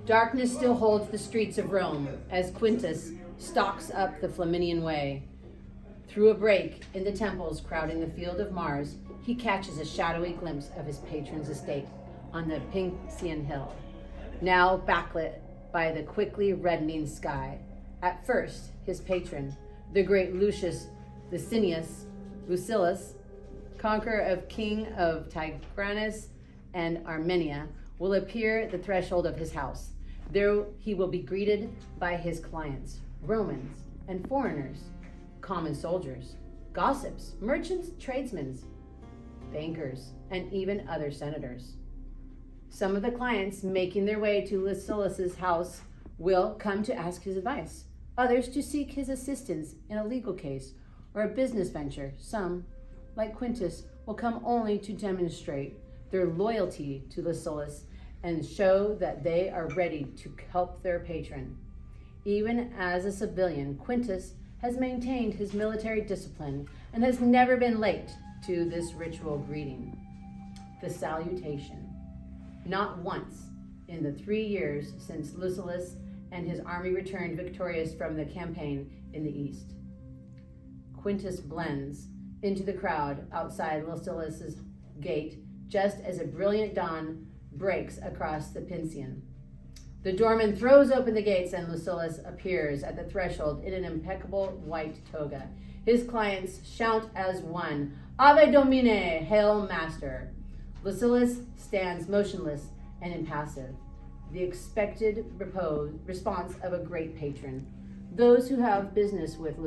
Darkness still holds the streets of Rome as Quintus stalks up the Flaminian Way. Through a break in the temples crowding the Field of Mars, he catches a shadowy glimpse of his patron's estate on the Pincian Hill, now backlit by the quickly reddening sky. At first, his patron, the great Lucius Licinius Lucilius, conqueror of king of Tigranes and Armenia, will appear at the threshold of his house. There he will be greeted by his clients, Romans and foreigners, common soldiers, gossips, merchants, tradesmen, bankers, and even other senators. Some of the clients making their way to Lucilius's house will come to ask his advice, others to seek his assistance in a legal case or a business venture. Some, like Quintus, will come only to demonstrate their loyalty to Lucilius and show that they are ready to help their patron. Even as a civilian, Quintus has maintained his military discipline and has never been late to this ritual greeting, the salutation. Not once in the 3 years since Lucilius and his army returned victorious from the campaign in the east. Quintus blends into the crowd outside Lucilius's gate just as a brilliant dawn breaks across the Pincian. The doorman throws open the gates and Lucilius appears at the threshold in an impeccable white toga. His clients shout as one, "Ave Domine, Hail Master!" Lucilius stands motionless and impassive, the expected response of a great patron. Those who have business with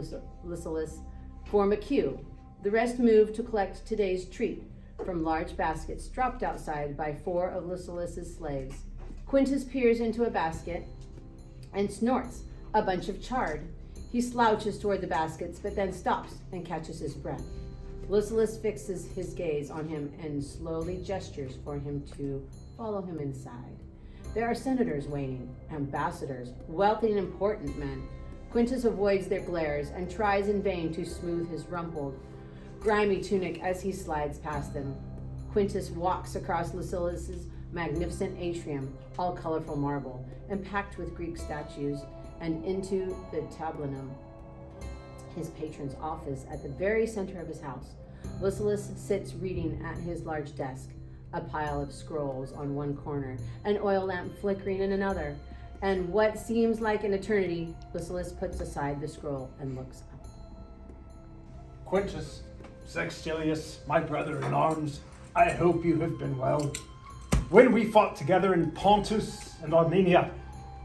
Lucilius form a queue. The rest move to collect today's treat from large baskets dropped outside by 4 of Lucilius's slaves. Quintus peers into a basket and snorts a bunch of chard. He slouches toward the baskets, but then stops and catches his breath. Lucilius fixes his gaze on him and slowly gestures for him to follow him inside. There are senators waiting, ambassadors, wealthy and important men. Quintus avoids their glares and tries in vain to smooth his rumpled, grimy tunic as he slides past them. Quintus walks across Lucilius's magnificent atrium, all colorful marble and packed with Greek statues, and into the tablinum, his patron's office at the very center of his house. Lucilius sits reading at his large desk, a pile of scrolls on one corner, an oil lamp flickering in another, and what seems like an eternity. Lucilius puts aside the scroll and looks up. Quintus, Sextilius, my brother in arms, I hope you have been well. When we fought together in Pontus and Armenia,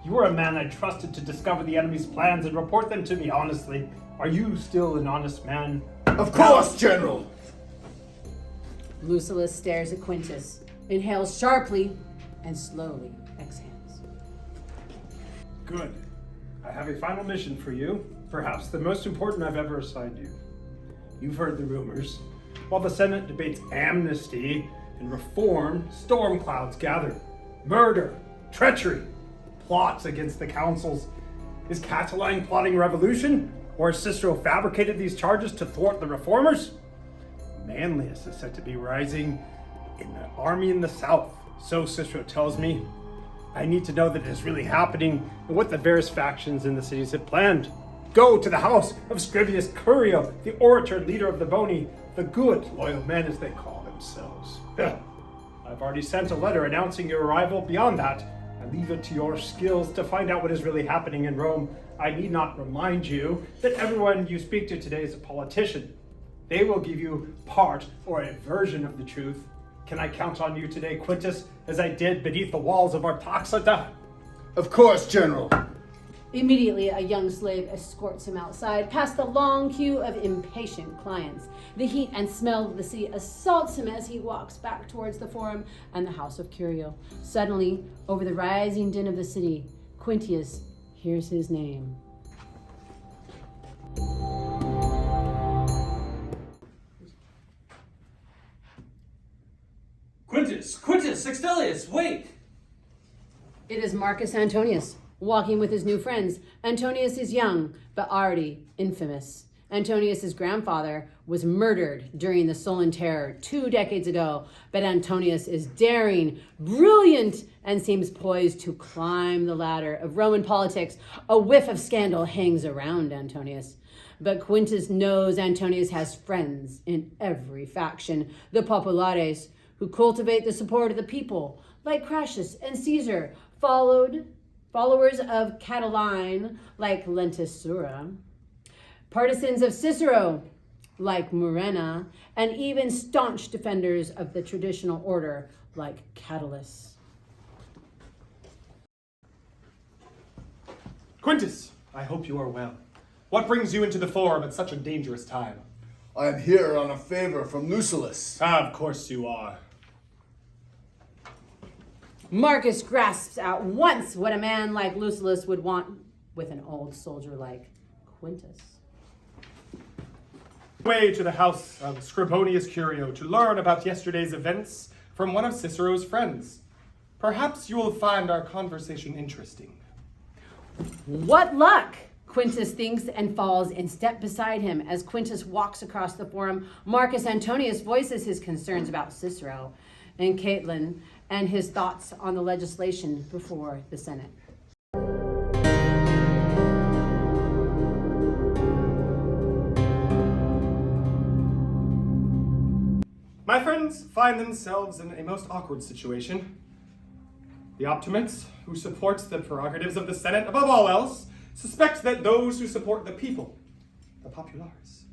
you were a man I trusted to discover the enemy's plans and report them to me honestly. Are you still an honest man? Of course, General! Lucilius stares at Quintus, inhales sharply, and slowly exhales. Good. I have a final mission for you, perhaps the most important I've ever assigned you. You've heard the rumors. While the Senate debates amnesty and reform, storm clouds gather. Murder, treachery, plots against the councils. Is Catiline plotting revolution? Or has Cicero fabricated these charges to thwart the reformers? Manlius is said to be rising in the army in the south, so Cicero tells me. I need to know that it is really happening and what the various factions in the cities have planned. Go to the house of Scrivius Curio, the orator and leader of the Boni, the good, loyal men as they call themselves. I've already sent a letter announcing your arrival. Beyond that, I leave it to your skills to find out what is really happening in Rome. I need not remind you that everyone you speak to today is a politician. They will give you part or a version of the truth. Can I count on you today, Quintus, as I did beneath the walls of Artaxata? Of course, General. Immediately, a young slave escorts him outside, past the long queue of impatient clients. The heat and smell of the city assaults him as he walks back towards the Forum and the house of Curio. Suddenly, over the rising din of the city, Quintus hears his name. Quintus, Sextilius, wait! It is Marcus Antonius, walking with his new friends. Antonius is young, but already infamous. Antonius's grandfather was murdered during the Sullan Terror 2 decades ago, but Antonius is daring, brilliant, and seems poised to climb the ladder of Roman politics. A whiff of scandal hangs around Antonius. But Quintus knows Antonius has friends in every faction, the populares, who cultivate the support of the people, like Crassus and Caesar, followers of Catiline, like Lentus Sura, partisans of Cicero, like Murena, and even staunch defenders of the traditional order, like Catulus. Quintus, I hope you are well. What brings you into the forum at such a dangerous time? I am here on a favor from Lucullus. Of course you are. Marcus grasps at once what a man like Lucullus would want with an old soldier like Quintus. Way to the house of Scribonius Curio to learn about yesterday's events from one of Cicero's friends. Perhaps you will find our conversation interesting. What luck! Quintus thinks and falls in step beside him. As Quintus walks across the forum, Marcus Antonius voices his concerns about Cicero and Catiline and his thoughts on the legislation before the Senate. My friends find themselves in a most awkward situation. The Optimates, who supports the prerogatives of the Senate above all else, suspect that those who support the people, the populares,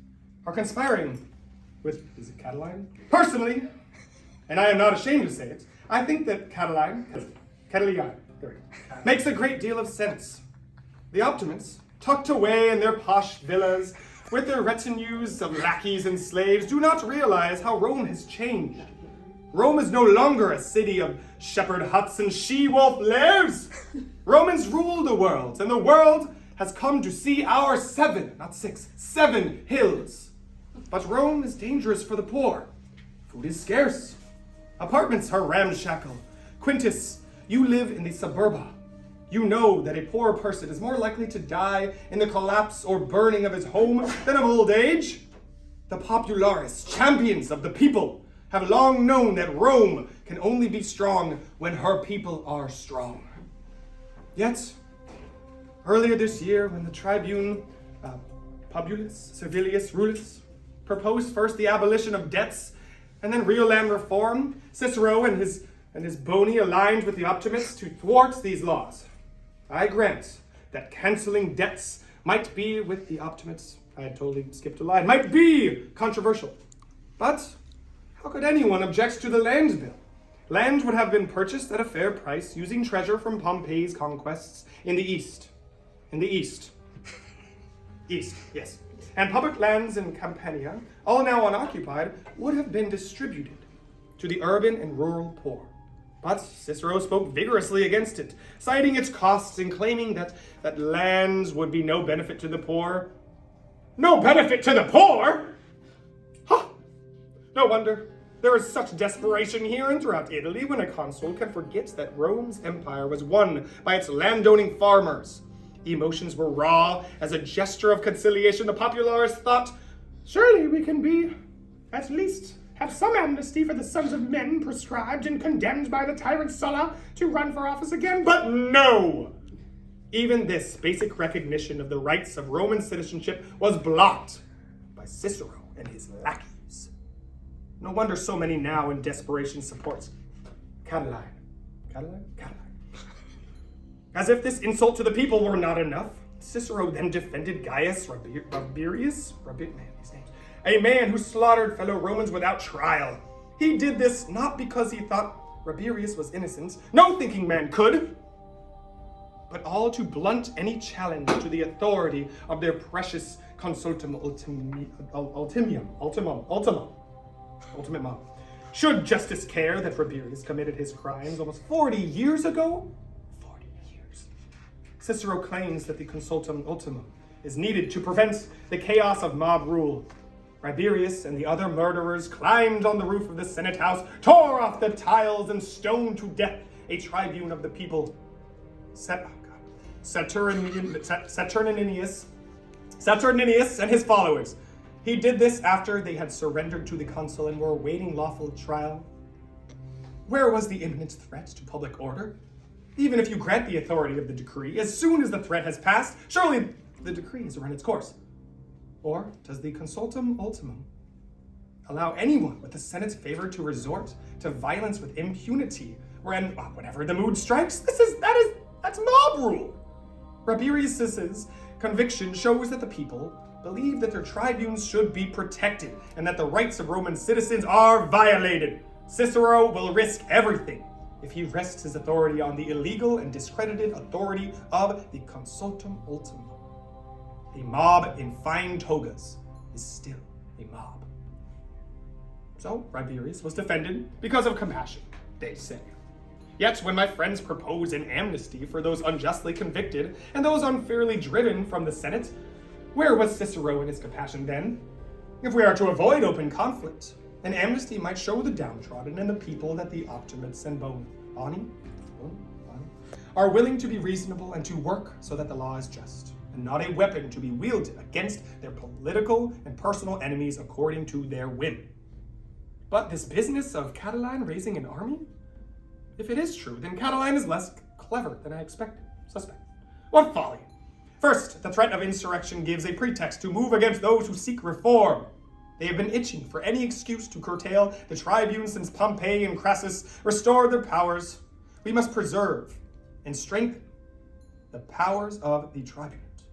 are conspiring with, is it Catiline? Personally, and I am not ashamed to say it, I think that Catiline makes a great deal of sense. The Optimates, tucked away in their posh villas, with their retinues of lackeys and slaves, do not realize how Rome has changed. Rome is no longer a city of shepherd huts and she-wolf lairs. Romans rule the world, and the world has come to see our 7 hills. But Rome is dangerous for the poor. Food is scarce. Apartments are ramshackle. Quintus, you live in the suburba. You know that a poor person is more likely to die in the collapse or burning of his home than of old age. The populares, champions of the people, have long known that Rome can only be strong when her people are strong. Yet, earlier this year, when the tribune Publius Servilius Rullus proposed first the abolition of debts and then real land reform, Cicero and his bony aligned with the Optimates to thwart these laws. I grant that canceling debts might be, with the Optimates, I had totally skipped a line, might be controversial. But how could anyone object to the land bill? Land would have been purchased at a fair price using treasure from Pompey's conquests in the East. East, yes. And public lands in Campania, all now unoccupied, would have been distributed to the urban and rural poor. But Cicero spoke vigorously against it, citing its costs and claiming that lands would be no benefit to the poor. No benefit to the poor? Huh! No wonder. There is such desperation here and throughout Italy when a consul can forget that Rome's empire was won by its landowning farmers. Emotions were raw. As a gesture of conciliation, the populares thought, surely we can be, at least, have some amnesty for the sons of men prescribed and condemned by the tyrant Sulla to run for office again. But no! Even this basic recognition of the rights of Roman citizenship was blocked by Cicero and his lackeys. No wonder so many now in desperation support Catiline. As if this insult to the people were not enough, Cicero then defended Gaius Rabirius, a man who slaughtered fellow Romans without trial. He did this not because he thought Rabirius was innocent, no thinking man could, but all to blunt any challenge to the authority of their precious consultum ultimum. Should justice care that Rabirius committed his crimes almost 40 years ago? 40 years. Cicero claims that the consultum ultimum is needed to prevent the chaos of mob rule. Rabirius and the other murderers climbed on the roof of the Senate house, tore off the tiles, and stoned to death a tribune of the people, Saturninus, Saturninus and his followers. He did this after they had surrendered to the consul and were awaiting lawful trial. Where was the imminent threat to public order? Even if you grant the authority of the decree, as soon as the threat has passed, surely the decree has run its course. Or does the consultum ultimum allow anyone with the Senate's favor to resort to violence with impunity when, whenever the mood strikes? That's mob rule. Rabirius's conviction shows that the people believe that their tribunes should be protected and that the rights of Roman citizens are violated. Cicero will risk everything if he rests his authority on the illegal and discredited authority of the consultum ultimum. A mob in fine togas is still a mob. So Rabirius was defended because of compassion, they say. Yet when my friends propose an amnesty for those unjustly convicted and those unfairly driven from the Senate, where was Cicero in his compassion then? If we are to avoid open conflict, an amnesty might show the downtrodden and the people that the optimates and Boni are willing to be reasonable and to work so that the law is just, and not a weapon to be wielded against their political and personal enemies according to their whim. But this business of Catiline raising an army? If it is true, then Catiline is less clever than I expected. Suspect. What folly! First, the threat of insurrection gives a pretext to move against those who seek reform. They have been itching for any excuse to curtail the tribunes since Pompey and Crassus restored their powers. We must preserve and strengthen the powers of the tribunate.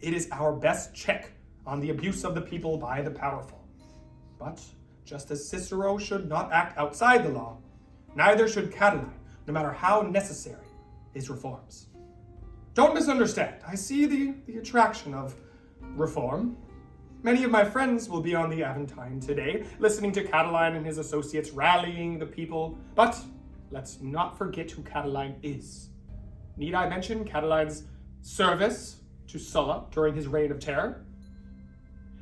It is our best check on the abuse of the people by the powerful. But just as Cicero should not act outside the law, neither should Catiline, no matter how necessary his reforms. Don't misunderstand. I see the attraction of reform. Many of my friends will be on the Aventine today, listening to Catiline and his associates rallying the people. But let's not forget who Catiline is. Need I mention Catiline's service to Sulla during his reign of terror?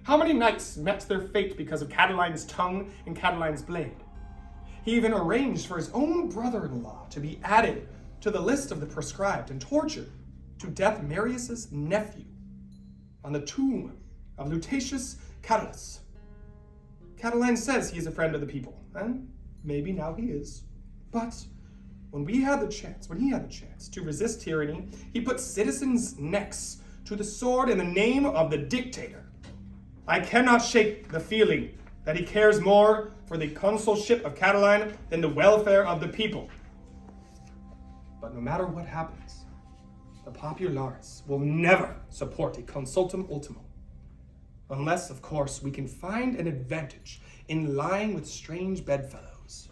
How many knights met their fate because of Catiline's tongue and Catiline's blade? He even arranged for his own brother-in-law to be added to the list of the proscribed and tortured to death Marius's nephew on the tomb of Lutatius Catulus. Catiline says he is a friend of the people, and maybe now he is. But when he had the chance to resist tyranny, he put citizens' necks to the sword in the name of the dictator. I cannot shake the feeling that he cares more for the consulship of Catiline than the welfare of the people. But no matter what happens, the populares will never support a consultum ultimum. Unless, of course, we can find an advantage in lying with strange bedfellows.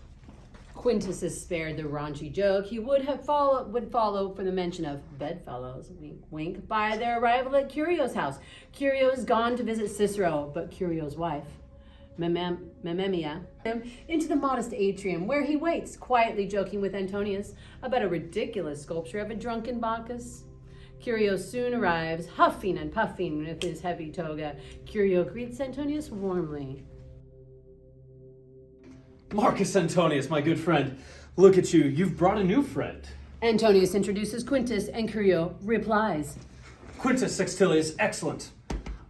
Quintus is spared the raunchy joke he would follow for the mention of bedfellows, wink wink, by their arrival at Curio's house. Curio is gone to visit Cicero, but Curio's wife, Mememia, into the modest atrium where he waits, quietly joking with Antonius about a ridiculous sculpture of a drunken Bacchus. Curio soon arrives, huffing and puffing with his heavy toga. Curio greets Antonius warmly. Marcus Antonius, my good friend, look at you. You've brought a new friend. Antonius introduces Quintus, and Curio replies. Quintus Sextilius, excellent.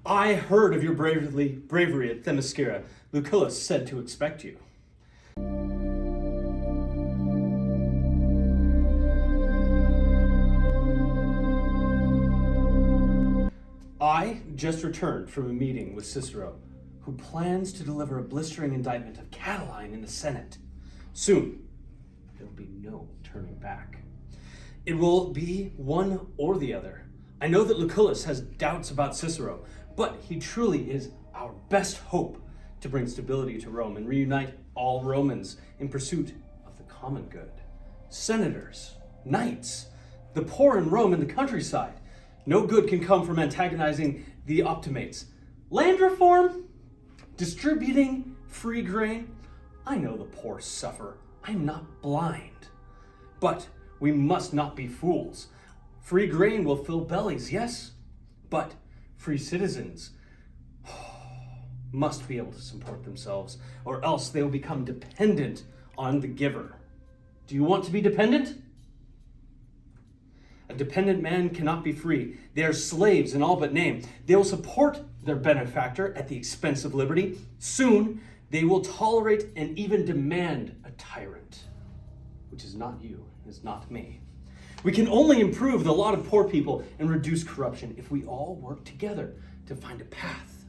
I heard of your bravery at Themyscira. Lucullus said to expect you. I just returned from a meeting with Cicero, who plans to deliver a blistering indictment of Catiline in the Senate. Soon, there will be no turning back. It will be one or the other. I know that Lucullus has doubts about Cicero, but he truly is our best hope to bring stability to Rome and reunite all Romans in pursuit of the common good. Senators, knights, the poor in Rome and the countryside. No good can come from antagonizing the optimates. Land reform? Distributing free grain? I know the poor suffer. I'm not blind. But we must not be fools. Free grain will fill bellies, yes, but free citizens must be able to support themselves, or else they will become dependent on the giver. Do you want to be dependent? A dependent man cannot be free. They are slaves in all but name. They will support their benefactor at the expense of liberty. Soon, they will tolerate and even demand a tyrant, which is not you, is not me. We can only improve the lot of poor people and reduce corruption if we all work together to find a path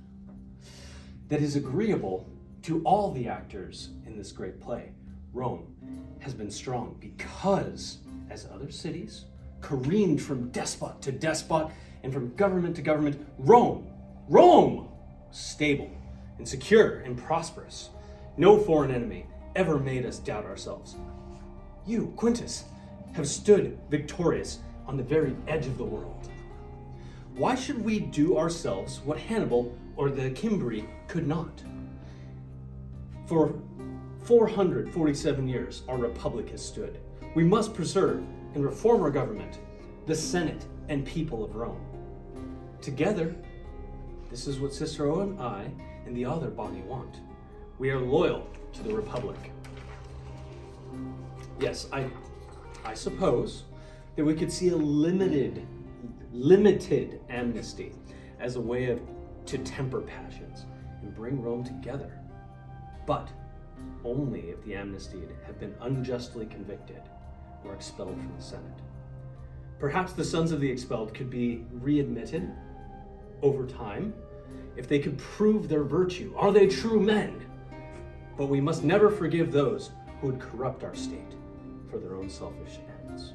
that is agreeable to all the actors in this great play. Rome has been strong because, as other cities careened from despot to despot and from government to government, Rome was stable and secure and prosperous. No foreign enemy ever made us doubt ourselves. You, Quintus, have stood victorious on the very edge of the world. Why should we do ourselves what Hannibal or the Cimbri could not? For 447 years, our republic has stood. We must preserve and reform our government, the Senate and people of Rome. Together, this is what Cicero and I and the other body want. We are loyal to the republic. Yes, I suppose that we could see a limited amnesty as a way to temper passions and bring Rome together. But only if the amnestied have been unjustly convicted or expelled from the Senate. Perhaps the sons of the expelled could be readmitted over time if they could prove their virtue. Are they true men? But we must never forgive those who would corrupt our state for their own selfish ends.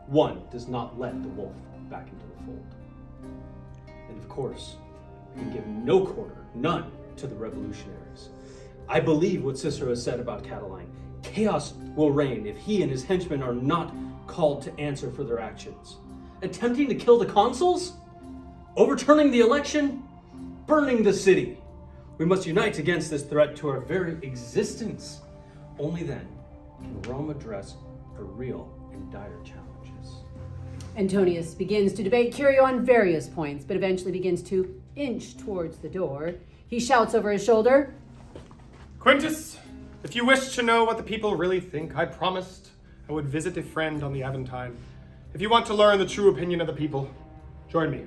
One does not let the wolf back into the fold. And of course, we can give no quarter, none, to the revolutionaries. I believe what Cicero said about Catiline. Chaos will reign if he and his henchmen are not called to answer for their actions. Attempting to kill the consuls? Overturning the election? Burning the city? We must unite against this threat to our very existence. Only then can Rome address her real and dire challenges. Antonius begins to debate Curio on various points, but eventually begins to inch towards the door. He shouts over his shoulder, Quintus, if you wish to know what the people really think, I promised I would visit a friend on the Aventine. If you want to learn the true opinion of the people, join me.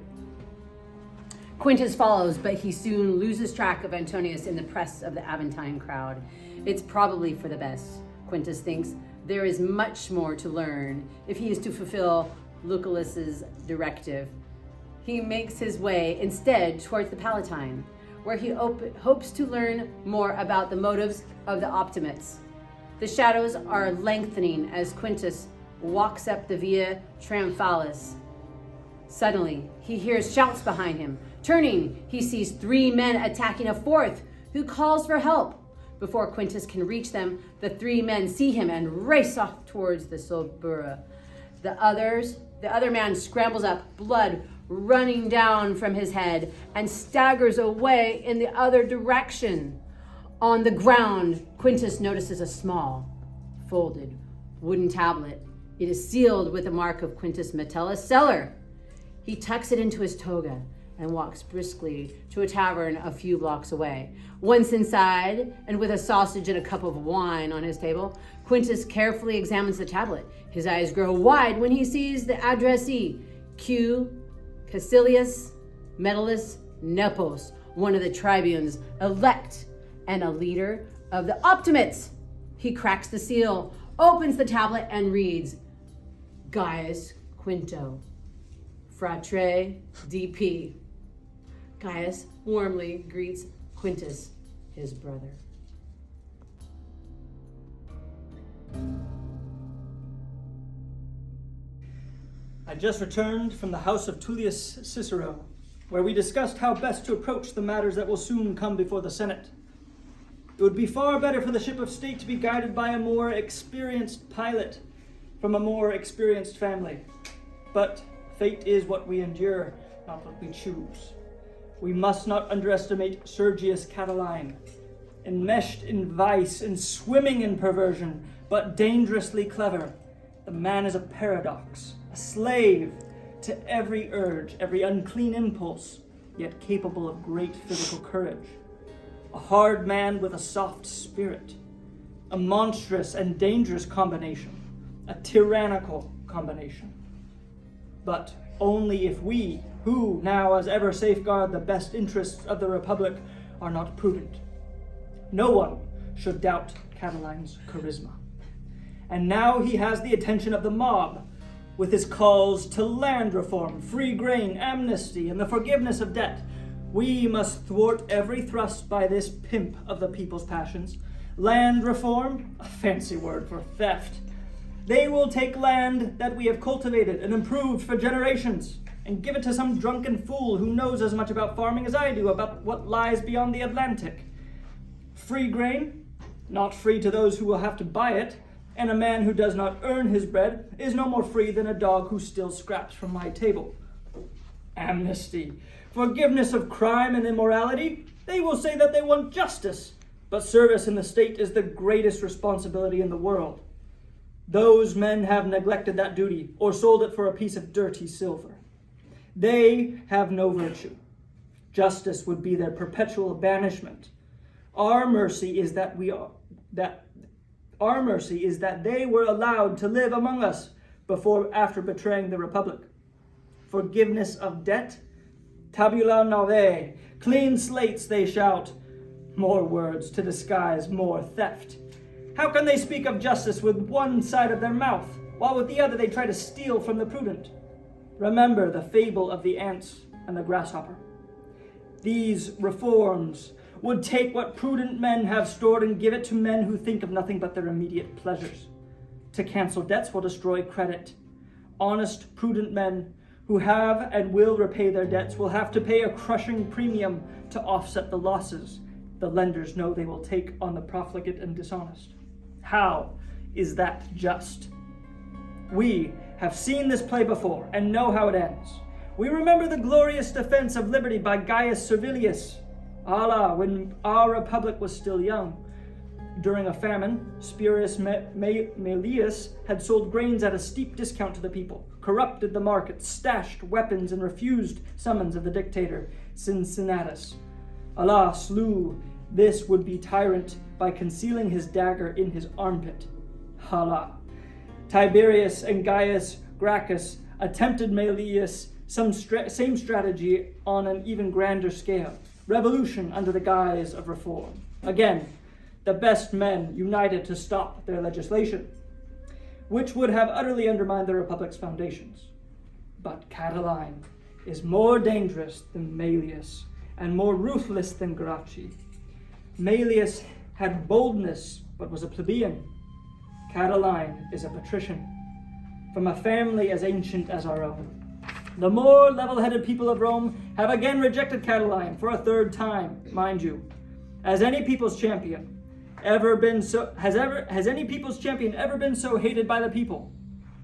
Quintus follows, but he soon loses track of Antonius in the press of the Aventine crowd. It's probably for the best, Quintus thinks. There is much more to learn if he is to fulfill Lucullus's directive. He makes his way instead towards the Palatine, where he hopes to learn more about the motives of the Optimates. The shadows are lengthening as Quintus walks up the Via Triumphalis. Suddenly, he hears shouts behind him. Turning, he sees 3 men attacking a 4th, who calls for help. Before Quintus can reach them, the 3 men see him and race off towards the Subura. The other man scrambles up, blood running down from his head, and staggers away in the other direction. On the ground, Quintus notices a small, folded wooden tablet. It is sealed with the mark of Quintus Metellus, Seller. He tucks it into his toga and walks briskly to a tavern a few blocks away. Once inside, and with a sausage and a cup of wine on his table, Quintus carefully examines the tablet. His eyes grow wide when he sees the addressee, Q. Caecilius Metellus Nepos, one of the tribunes, elect and a leader of the Optimates. He cracks the seal, opens the tablet, and reads, Gaius Quinto, Fratre DP. Gaius warmly greets Quintus, his brother. I just returned from the house of Tullius Cicero, where we discussed how best to approach the matters that will soon come before the Senate. It would be far better for the ship of state to be guided by a more experienced pilot from a more experienced family. But fate is what we endure, not what we choose. We must not underestimate Sergius Catiline, enmeshed in vice and swimming in perversion, but dangerously clever. The man is a paradox, a slave to every urge, every unclean impulse, yet capable of great physical courage. A hard man with a soft spirit, a monstrous and dangerous combination, a tyrannical combination. but only if we, who now as ever safeguard the best interests of the Republic, are not prudent. No one should doubt Catiline's charisma. And now he has the attention of the mob, with his calls to land reform, free grain, amnesty, and the forgiveness of debt. We must thwart every thrust by this pimp of the people's passions. Land reform, a fancy word for theft. They will take land that we have cultivated and improved for generations and give it to some drunken fool who knows as much about farming as I do about what lies beyond the Atlantic. Free grain, not free to those who will have to buy it, and a man who does not earn his bread is no more free than a dog who steals scraps from my table. Amnesty, forgiveness of crime and immorality, they will say that they want justice, but service in the state is the greatest responsibility in the world. Those men have neglected that duty or sold it for a piece of dirty silver. They have no virtue. Justice would be their perpetual banishment. Our mercy is that they were allowed to live among us after betraying the Republic. Forgiveness of debt, tabula nove, clean slates they shout. More words to disguise more theft. How can they speak of justice with one side of their mouth, while with the other they try to steal from the prudent? Remember the fable of the ants and the grasshopper. These reforms would take what prudent men have stored and give it to men who think of nothing but their immediate pleasures. To cancel debts will destroy credit. Honest, prudent men who have and will repay their debts will have to pay a crushing premium to offset the losses the lenders know they will take on the profligate and dishonest. How is that just? We have seen this play before and know how it ends. We remember the glorious defense of liberty by Gaius Servilius. When our republic was still young. During a famine, Spurius Maelius had sold grains at a steep discount to the people, corrupted the market, stashed weapons, and refused summons of the dictator Cincinnatus. Allah slew this would-be tyrant by concealing his dagger in his armpit. Allah. Tiberius and Gaius Gracchus attempted Maelius same strategy on an even grander scale. Revolution under the guise of reform. Again, the best men united to stop their legislation, which would have utterly undermined the Republic's foundations. But Catiline is more dangerous than Maelius and more ruthless than Gracchi. Maelius had boldness, but was a plebeian. Catiline is a patrician, from a family as ancient as our own. The more level-headed people of Rome have again rejected Catiline for a third time, mind you. Has any people's champion ever been so hated by the people?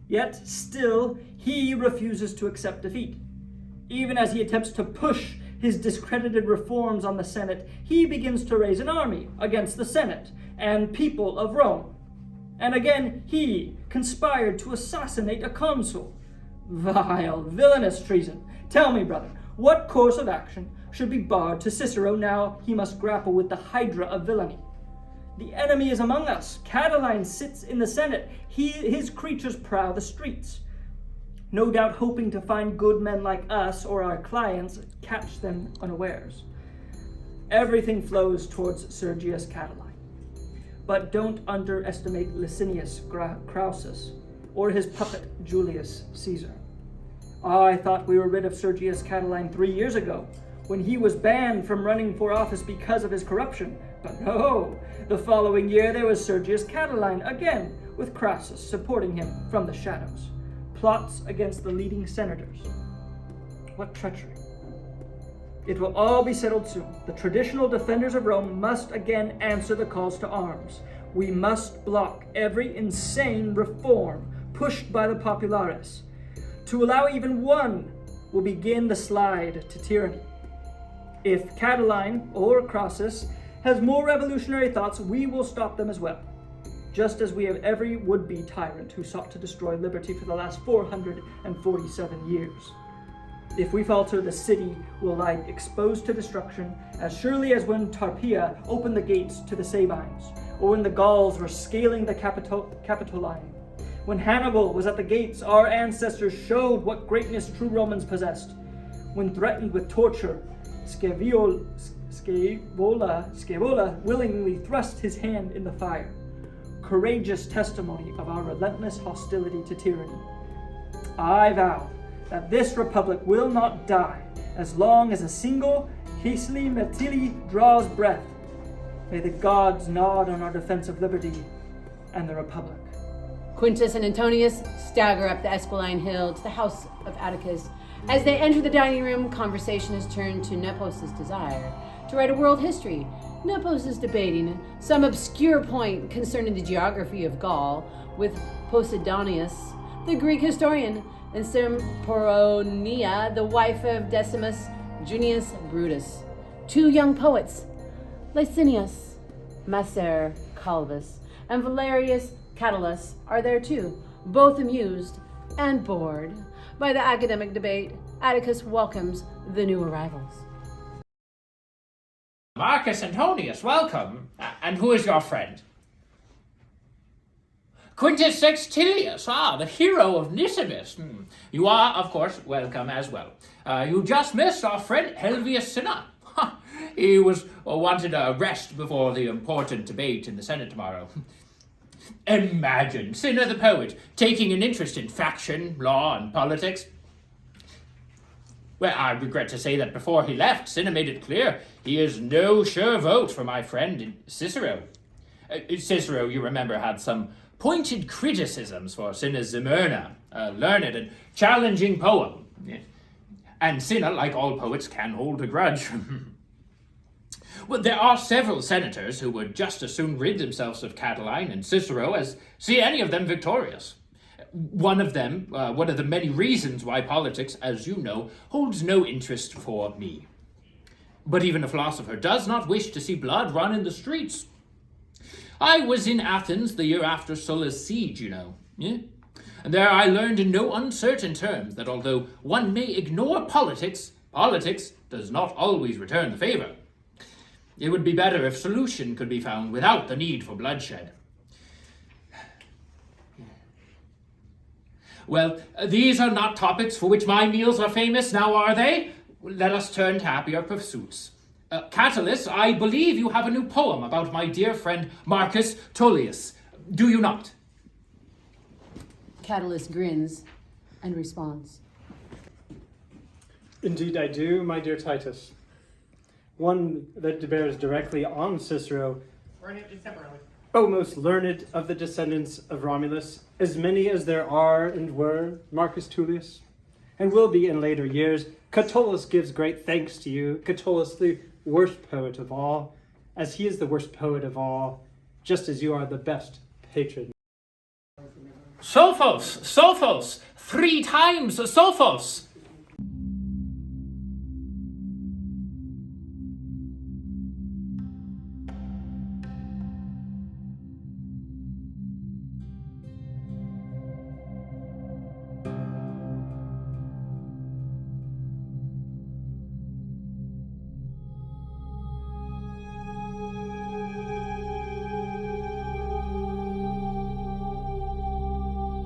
Yet still he refuses to accept defeat. Even as he attempts to push his discredited reforms on the Senate, he begins to raise an army against the Senate and people of Rome. And again he conspired to assassinate a consul. Vile, villainous treason. Tell me, brother, what course of action should be barred to Cicero now he must grapple with the hydra of villainy? The enemy is among us. Catiline sits in the Senate. His creatures prowl the streets. No doubt hoping to find good men like us or our clients, catch them unawares. Everything flows towards Sergius Catiline. But don't underestimate Licinius Crassus or his puppet Julius Caesar. I thought we were rid of Sergius Catiline 3 years ago, when he was banned from running for office because of his corruption. But no, the following year there was Sergius Catiline again, with Crassus supporting him from the shadows. Plots against the leading senators. What treachery. It will all be settled soon. The traditional defenders of Rome must again answer the calls to arms. We must block every insane reform pushed by the populares. To allow even one will begin the slide to tyranny. If Catiline or Crassus has more revolutionary thoughts, we will stop them as well, just as we have every would-be tyrant who sought to destroy liberty for the last 447 years. If we falter, the city will lie exposed to destruction as surely as when Tarpeia opened the gates to the Sabines, or when the Gauls were scaling the Capitoline. When Hannibal was at the gates, our ancestors showed what greatness true Romans possessed. When threatened with torture, Scaevola willingly thrust his hand in the fire. Courageous testimony of our relentless hostility to tyranny. I vow that this republic will not die as long as a single Hisli Metili draws breath. May the gods nod on our defense of liberty and the republic. Quintus and Antonius stagger up the Esquiline Hill to the house of Atticus. As they enter the dining room, conversation is turned to Nepos' desire to write a world history. Nepos is debating some obscure point concerning the geography of Gaul with Posidonius, the Greek historian, and Sempronia, the wife of Decimus Junius Brutus. Two young poets, Licinius Macer Calvus and Valerius Catullus, are there too, both amused and bored by the academic debate. Atticus welcomes the new arrivals. Marcus Antonius, welcome. And who is your friend? Quintus Sextilius, the hero of Nisibis. You are, of course, welcome as well. You just missed our friend Helvius Cinna. He was wanted to rest before the important debate in the Senate tomorrow. Imagine Cinna the poet taking an interest in faction, law, and politics. Well, I regret to say that before he left, Cinna made it clear he is no sure vote for my friend Cicero. Cicero, you remember, had some pointed criticisms for Cinna's Zemerna, a learned and challenging poem. And Cinna, like all poets, can hold a grudge. Well, there are several senators who would just as soon rid themselves of Catiline and Cicero as see any of them victorious. One of the many reasons why politics, as you know, holds no interest for me. But even a philosopher does not wish to see blood run in the streets. I was in Athens the year after Sulla's siege, you know. Yeah? And there I learned in no uncertain terms that although one may ignore politics, politics does not always return the favor. It would be better if solution could be found without the need for bloodshed. Well, these are not topics for which my meals are famous, now are they? Let us turn to happier pursuits. Catullus, I believe you have a new poem about my dear friend Marcus Tullius. Do you not? Catullus grins and responds. Indeed I do, my dear Titus. One that bears directly on Cicero. O most learned of the descendants of Romulus, as many as there are and were, Marcus Tullius, and will be in later years, Catullus gives great thanks to you, Catullus the worst poet of all, as he is the worst poet of all, just as you are the best patron. Sophos, 3 times Sophos.